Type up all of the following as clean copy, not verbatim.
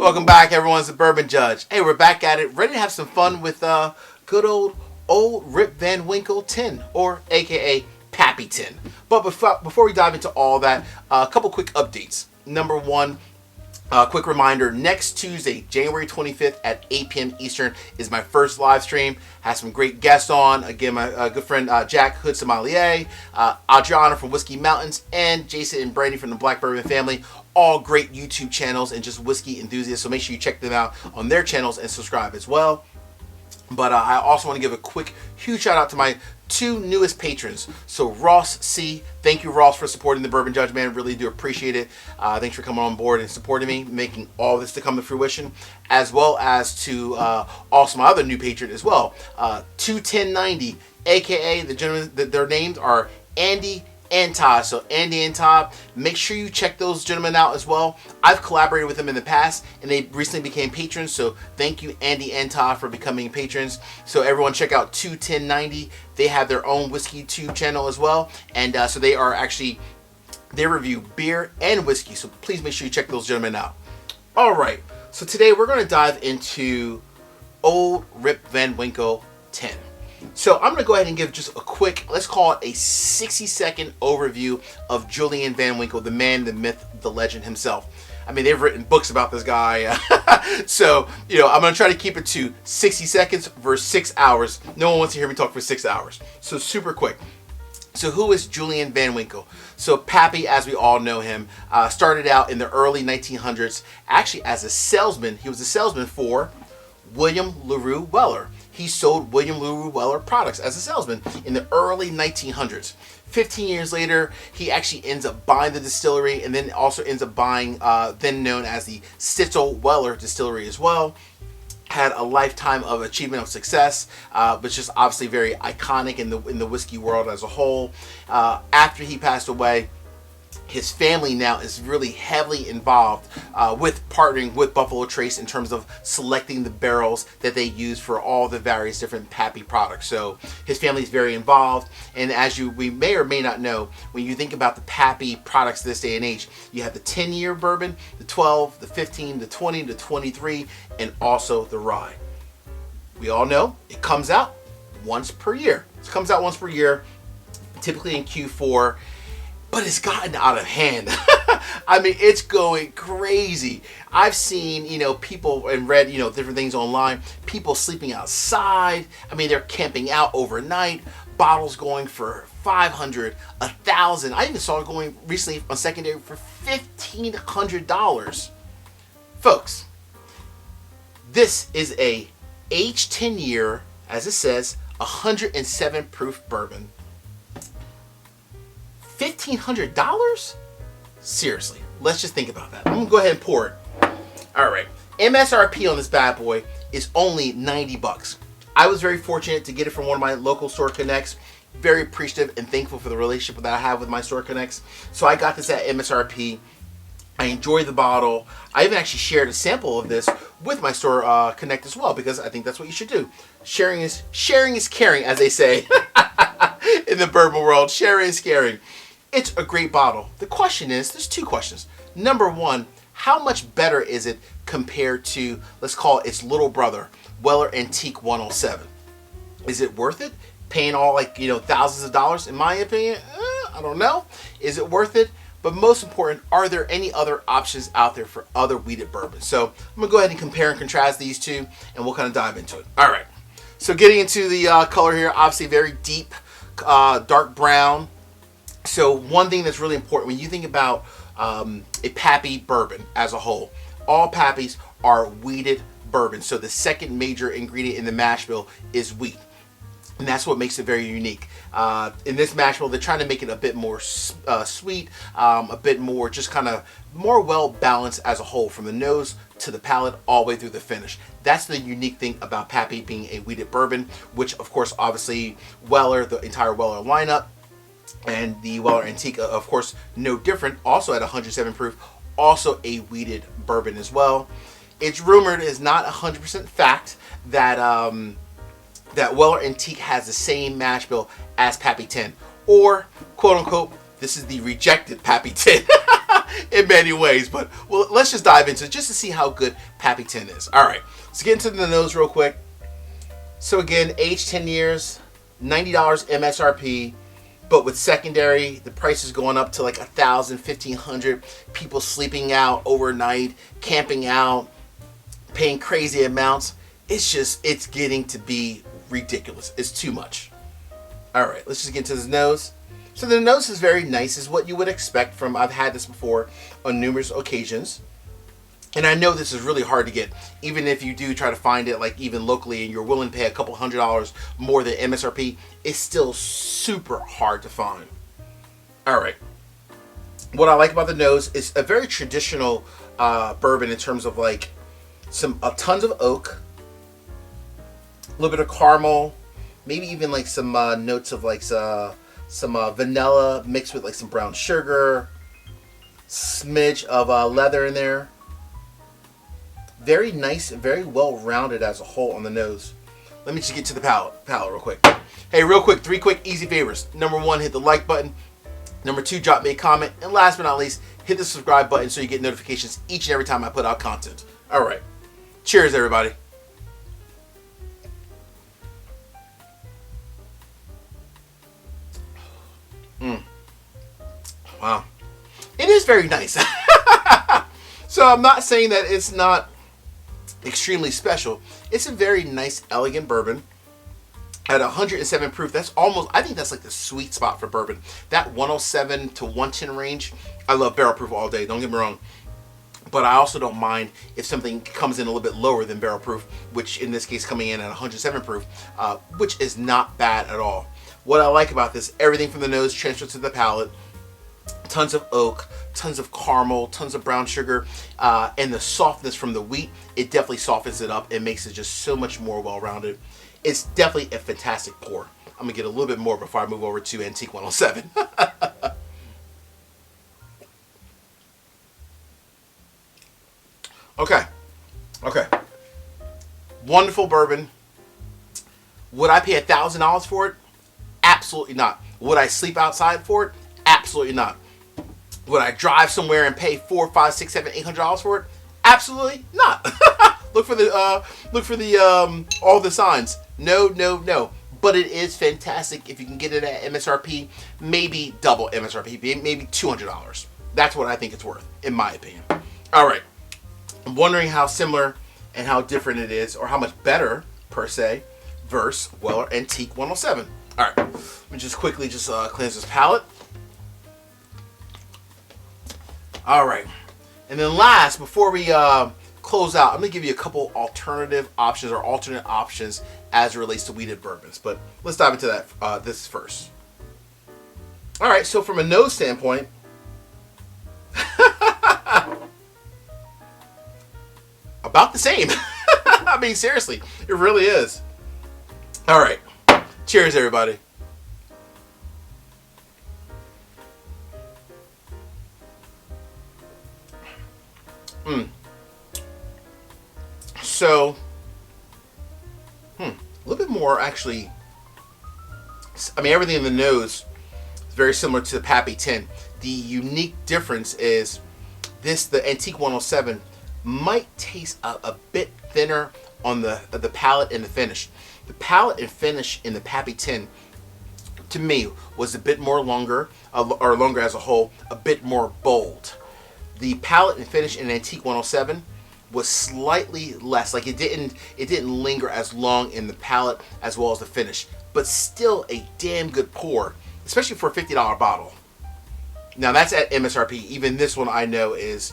Welcome back, everyone. It's the Bourbon Judge. Hey, we're back at it, ready to have some fun with good old Rip Van Winkle 10, or AKA Pappy 10. But before we dive into all that, a couple quick updates. Number one, quick reminder, next Tuesday, January 25th at 8 p.m. Eastern is my first live stream. Has some great guests on. Again, my good friend Jack Hood Sommelier, Adriana from Whiskey Mountains, and Jason and Brandy from the Black Bourbon family. All great YouTube channels and just whiskey enthusiasts, so make sure you check them out on their channels and subscribe as well. But I also want to give a huge shout out to my two newest patrons. So Ross C, thank you Ross for supporting the Bourbon Judge, man. Really do appreciate it. Thanks for coming on board and supporting me, making all this to come to fruition. As well as to also my other new patron as well, 21090, aka the gentlemen. Their names are Andy and Todd. So Andy and Todd, make sure you check those gentlemen out as well. I've collaborated with them in the past and they recently became patrons, so thank you Andy and Todd for becoming patrons. So everyone check out 21090. They have their own whiskey tube channel as well, and so they review beer and whiskey, so please make sure you check those gentlemen out. Alright, so today we're going to dive into Old Rip Van Winkle 10. So I'm going to go ahead and give just a quick, let's call it a 60-second overview of Julian Van Winkle, the man, the myth, the legend himself. I mean, they've written books about this guy. So, I'm going to try to keep it to 60 seconds versus 6 hours. No one wants to hear me talk for 6 hours. So super quick. So who is Julian Van Winkle? So Pappy, as we all know him, started out in the early 1900s, actually as a salesman. He was a salesman for William LaRue Weller. He sold William LaRue Weller products as a salesman in the early 1900s. 15 years later, he actually ends up buying the distillery and then also ends up buying then known as the Stitzel Weller distillery as well. Had a lifetime of achievement of success, but just obviously very iconic in the whiskey world as a whole. After he passed away, his family now is really heavily involved with partnering with Buffalo Trace in terms of selecting the barrels that they use for all the various different Pappy products. So his family is very involved, and as we may or may not know, when you think about the Pappy products this day and age, you have the 10-year bourbon, the 12, the 15, the 20, the 23, and also the rye. We all know it comes out once per year. It comes out once per year, typically in Q4. But it's gotten out of hand. I mean, it's going crazy. I've seen, people and read, different things online. People sleeping outside. I mean, they're camping out overnight. Bottles going for $500, $1,000. I even saw it going recently on secondary for $1,500. Folks, this is a aged 10-year, as it says, 107 proof bourbon. $1,500? Seriously, let's just think about that. I'm gonna go ahead and pour it. All right, MSRP on this bad boy is only 90 bucks. I was very fortunate to get it from one of my local store connects. Very appreciative and thankful for the relationship that I have with my store connects. So I got this at MSRP. I enjoy the bottle. I even actually shared a sample of this with my store connect as well, because I think that's what you should do. Sharing is caring, as they say in the bourbon world. Sharing is caring. It's a great bottle. The question is, there's two questions. Number one, how much better is it compared to, let's call it its little brother, Weller Antique 107? Is it worth it? Paying all thousands of dollars? In my opinion, I don't know. Is it worth it? But most important, are there any other options out there for other wheated bourbon? So I'm gonna go ahead and compare and contrast these two, and we'll kind of dive into it. All right. So getting into the color here, obviously very deep, dark brown. So one thing that's really important when you think about a Pappy bourbon as a whole, all Pappies are wheated bourbon. So the second major ingredient in the mash bill is wheat. And that's what makes it very unique. In this mash bill, they're trying to make it a bit more sweet, a bit more just kind of more well balanced as a whole, from the nose to the palate all the way through the finish. That's the unique thing about Pappy being a wheated bourbon, which of course obviously Weller, the entire Weller lineup, and the Weller Antique, of course, no different, also at 107 proof, also a wheated bourbon as well. It's rumored, is not 100% fact, that that Weller Antique has the same mash bill as Pappy 10, or quote unquote, this is the rejected Pappy 10. in many ways. But well, let's just dive into it just to see how good Pappy 10 is. All right, let's get into the nose real quick. So again, aged 10 years, $90 MSRP. But with secondary, the price is going up to like $1,000, $1,500. People sleeping out overnight, camping out, paying crazy amounts. It's getting to be ridiculous. It's too much. All right, let's just get into the nose. So the nose is very nice, is what you would expect from, I've had this before on numerous occasions. And I know this is really hard to get, even if you do try to find it, like even locally, and you're willing to pay a couple $100s more than MSRP, it's still super hard to find. All right. What I like about the nose is a very traditional bourbon in terms of like tons of oak, a little bit of caramel, maybe even like some notes of like some vanilla mixed with like some brown sugar, smidge of leather in there. Very nice, very well rounded as a whole on the nose. Let me just get to the palate real quick. Hey, real quick, 3 quick easy favors. Number 1, hit the like button. Number 2, drop me a comment. And last but not least, hit the subscribe button so you get notifications each and every time I put out content. All right. Cheers, everybody. Wow. It is very nice. So I'm not saying that it's not extremely special. It's a very nice, elegant bourbon at 107 proof. That's almost, I think that's like the sweet spot for bourbon. That 107 to 110 range. I love barrel proof all day, don't get me wrong. But I also don't mind if something comes in a little bit lower than barrel proof, which in this case coming in at 107 proof, which is not bad at all. What I like about this, everything from the nose transfers to the palate. Tons of oak, tons of caramel, tons of brown sugar, and the softness from the wheat, it definitely softens it up and makes it just so much more well-rounded. It's definitely a fantastic pour. I'm going to get a little bit more before I move over to Antique 107. Okay. Wonderful bourbon. Would I pay $1,000 for it? Absolutely not. Would I sleep outside for it? Absolutely not. Would I drive somewhere and pay $400, $500, $600, $700, $800 for it? Absolutely not. Look for the all the signs. No. But it is fantastic if you can get it at MSRP, maybe double MSRP, maybe $200. That's what I think it's worth, in my opinion. All right. I'm wondering how similar and how different it is, or how much better per se, versus Weller Antique 107. All right. Let me just quickly cleanse this palate. All right, and then last, before we close out, I'm gonna give you a couple alternative options or alternate options as it relates to wheated bourbons. But let's dive into that this first. All right, so from a nose standpoint, about the same. I mean, seriously, it really is. All right, cheers, everybody. So, a little bit more actually. I mean, everything in the nose is very similar to the Pappy 10. The unique difference is the Antique 107 might taste a bit thinner on the palate and the finish. The palate and finish in the Pappy 10, to me, was a bit more longer, or longer as a whole, a bit more bold. The palate and finish in Antique 107 was slightly less, like it didn't linger as long in the palate as well as the finish, but still a damn good pour, especially for a $50 bottle. Now that's at MSRP. Even this one I know is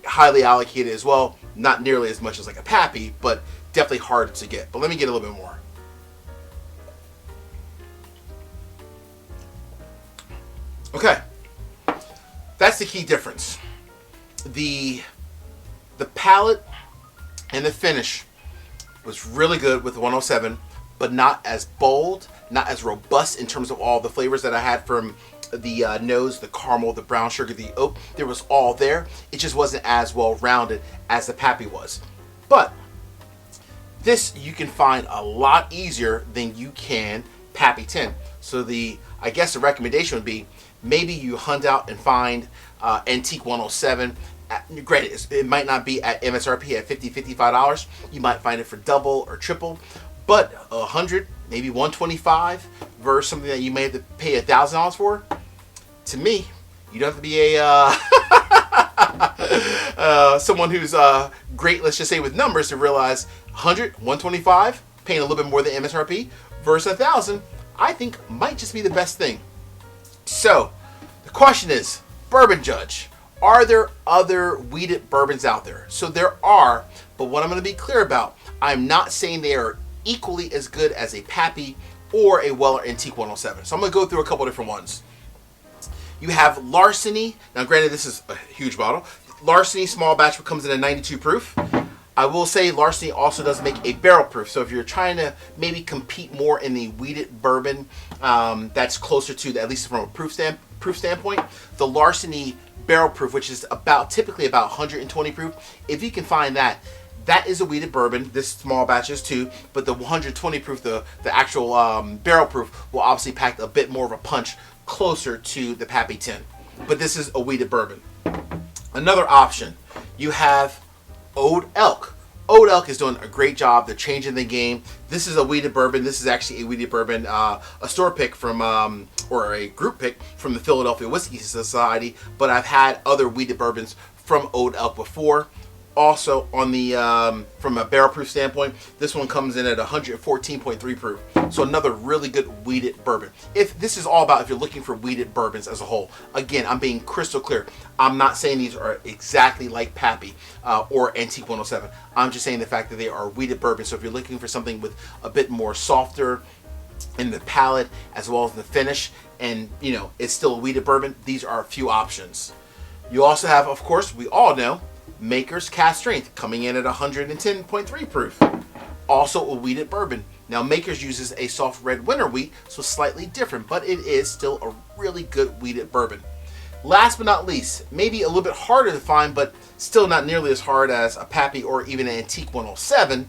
highly allocated as well, not nearly as much as like a Pappy, but definitely hard to get. But let me get a little bit more. Okay, that's the key difference. The palate and the finish was really good with the 107, but not as bold, not as robust in terms of all the flavors that I had from the nose, the caramel, the brown sugar, the oak. There was all there. It just wasn't as well rounded as the Pappy was. But this you can find a lot easier than you can Pappy 10. So I guess the recommendation would be maybe you hunt out and find Antique 107. Granted, it might not be at MSRP at $55. You might find it for double or triple, but 100, maybe 125 versus something that you may have to pay $1,000 for. To me, you don't have to be a someone who's great, let's just say, with numbers to realize 100, 125, paying a little bit more than MSRP versus 1,000, I think might just be the best thing. So the question is, Bourbon Judge, are there other wheated bourbons out there? So there are, but what I'm going to be clear about, I'm not saying they are equally as good as a Pappy or a Weller Antique 107. So I'm going to go through a couple different ones. You have Larceny. Now granted, this is a huge bottle. Larceny small batch comes in a 92 proof. I will say Larceny also does make a barrel proof. So if you're trying to maybe compete more in the wheated bourbon, that's closer to, at least from a proof standpoint, the Larceny barrel proof, which is typically about 120 proof. If you can find that, that is a wheated bourbon. This small batch is too, but the 120 proof, the actual barrel proof, will obviously pack a bit more of a punch closer to the Pappy 10. But this is a wheated bourbon. Another option, you have Old Elk. Old Elk is doing a great job. They're changing the game. This is a wheated bourbon. This is actually a wheated bourbon, a store pick from, or a group pick from the Philadelphia Whiskey Society. But I've had other wheated bourbons from Old Elk before. Also, on the from a barrel proof standpoint, this one comes in at 114.3 proof. So another really good wheated bourbon. If this is all about if you're looking for wheated bourbons as a whole. Again, I'm being crystal clear. I'm not saying these are exactly like Pappy or Antique 107. I'm just saying the fact that they are wheated bourbons. So if you're looking for something with a bit more softer in the palate as well as the finish, and you know it's still a wheated bourbon, these are a few options. You also have, of course, we all know, Maker's Cask Strength coming in at 110.3 proof. Also a wheated bourbon. Now Maker's uses a soft red winter wheat, so slightly different, but it is still a really good wheated bourbon. Last but not least, maybe a little bit harder to find, but still not nearly as hard as a Pappy or even an Antique 107,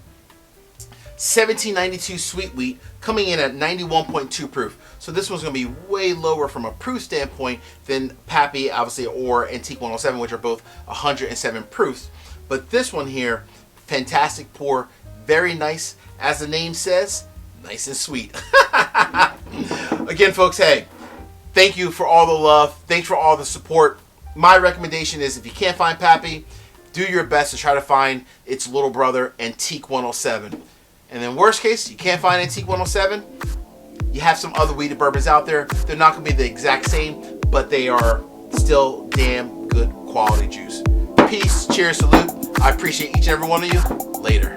1792 sweet wheat coming in at 91.2 proof. So this one's going to be way lower from a proof standpoint than Pappy, obviously, or Antique 107, which are both 107 proofs. But this one here, fantastic pour, very nice. As the name says, nice and sweet. Again, folks, hey, thank you for all the love. Thanks for all the support. My recommendation is if you can't find Pappy, do your best to try to find its little brother, Antique 107. And then worst case, you can't find Antique 107, you have some other wheated bourbons out there. They're not going to be the exact same, but they are still damn good quality juice. Peace, cheers, salute. I appreciate each and every one of you. Later.